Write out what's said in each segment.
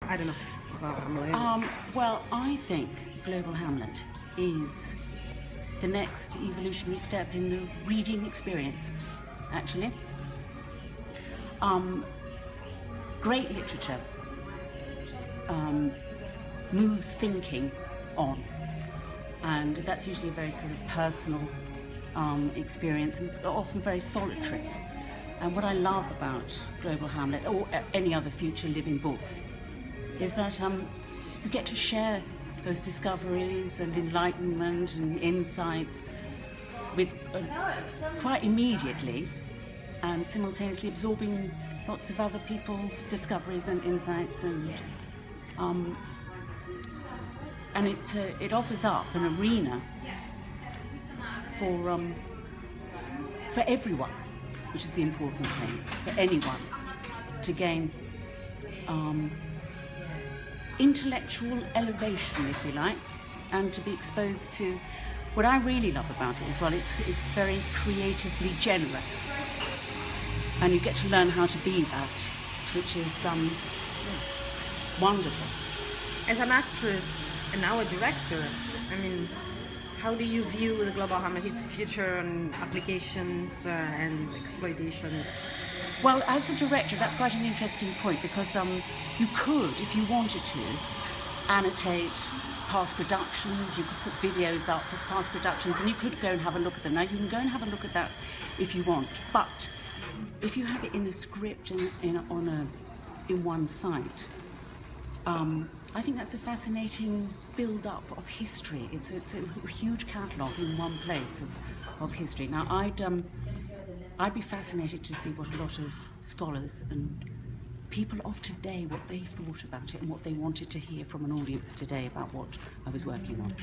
I don't know, about Hamlet? Well, I think Global Hamlet is the next evolutionary step in the reading experience, actually. Great literature moves thinking on, and that's usually a very sort of personal experience, and often very solitary. And what I love about Global Hamlet, or any other future living books, is that you get to share those discoveries and enlightenment and insights with quite immediately, and simultaneously absorbing lots of other people's discoveries and insights, and it offers up an arena for everyone, which is the important thing, for anyone to gain intellectual elevation, if you like, and to be exposed to what I really love about it as well. It's very creatively generous, and you get to learn how to be that, which is wonderful. As an actress and now a director, I mean, how do you view the Global Hamlet, its future and applications and exploitations? Well, as a director, that's quite an interesting point, because you could, if you wanted to, annotate past productions, you could put videos up of past productions, and you could go and have a look at them. Now, you can go and have a look at that if you want, but if you have it in a script in one site, I think that's a fascinating build-up of history. It's a huge catalogue in one place of history. Now, I'd be fascinated to see what a lot of scholars and people of today, what they thought about it and what they wanted to hear from an audience of today about what I was working on.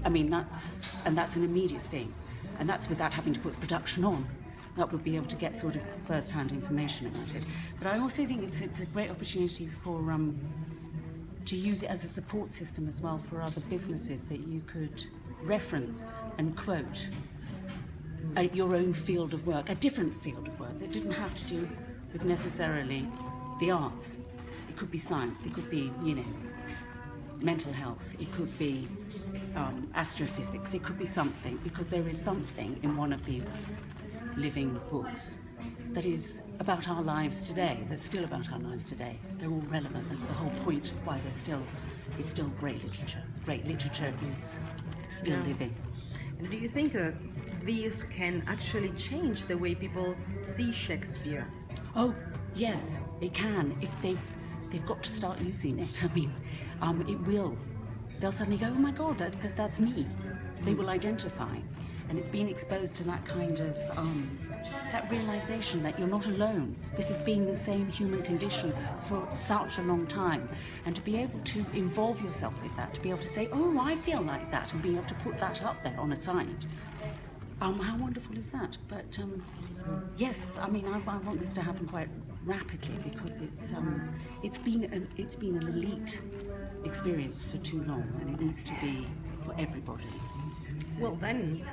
I mean, that's an immediate thing, and that's without having to put production on. That would be able to get sort of first-hand information about it. But I also think it's a great opportunity for to use it as a support system as well for other businesses, that you could reference and quote your own field of work, a different field of work that didn't have to do with necessarily the arts. It could be science, it could be, mental health, it could be astrophysics, it could be something, because there is something in one of these living books that is about our lives today, that's still about our lives today. They're all relevant. That's the whole point of why it's still great literature. Great literature is still living. And do you think that these can actually change the way people see Shakespeare? Oh, yes, it can, if they've got to start using it. I mean, it will. They'll suddenly go, oh my God, that's me. They will identify. And it's being exposed to that kind of, that realization that you're not alone. This has been the same human condition for such a long time. And to be able to involve yourself with that, to be able to say, oh, I feel like that, and being able to put that up there on a site. How wonderful is that? But yes, I mean, I want this to happen quite rapidly, because it's been an elite experience for too long, and it needs to be for everybody. Well, then,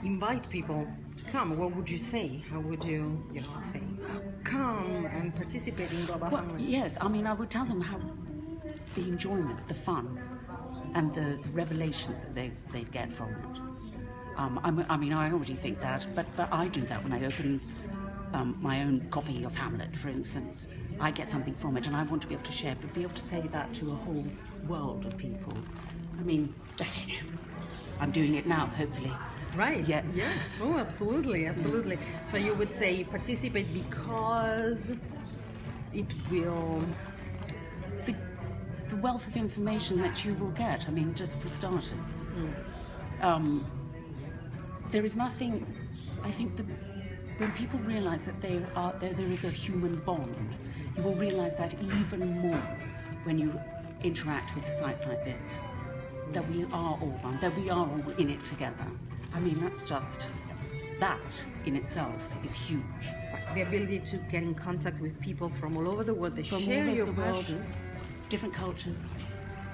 invite people to come. What would you say? How would you say, come and participate in Global Hamlet? Yes, I mean, I would tell them how the enjoyment, the fun, and the revelations that they'd get from it. I mean, I already think that, but I do that when I open my own copy of Hamlet, for instance. I get something from it, and I want to be able to share, but be able to say that to a whole world of people. I mean, I don't know. I'm doing it now, hopefully. Right. Yes. Yeah. Oh, absolutely, absolutely. So you would say participate because it will... The wealth of information that you will get, I mean, just for starters. There is nothing, I think, when people realise that there is a human bond, you will realise that even more when you interact with a site like this, that we are all one, that we are all in it together. I mean, that's just, that in itself is huge. The ability to get in contact with people from all over the world, they share your passion. Different cultures,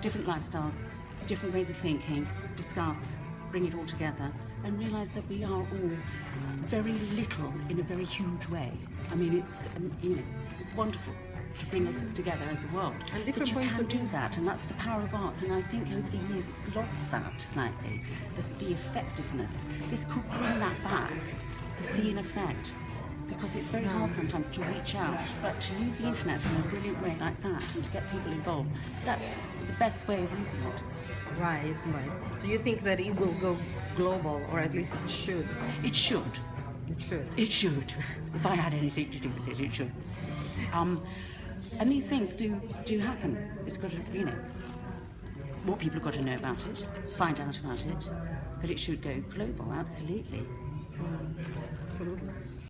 different lifestyles, different ways of thinking, discuss, bring it all together, and realise that we are all very little in a very huge way. I mean, it's wonderful. to bring us together as a world. And But different you points can of do that, and that's the power of arts. And I think over the years it's lost that slightly, the effectiveness. This could bring that back, to see an effect, because it's very hard sometimes to reach out, but to use the internet in a brilliant way like that and to get people involved, that's the best way of using it. Right. So you think that it will go global, or at least it should? It should. It should. It should. If I had anything to do with it, it should. And these things do happen. It's got to, more people have got to know about it, find out about it, but it should go global, absolutely. Absolutely.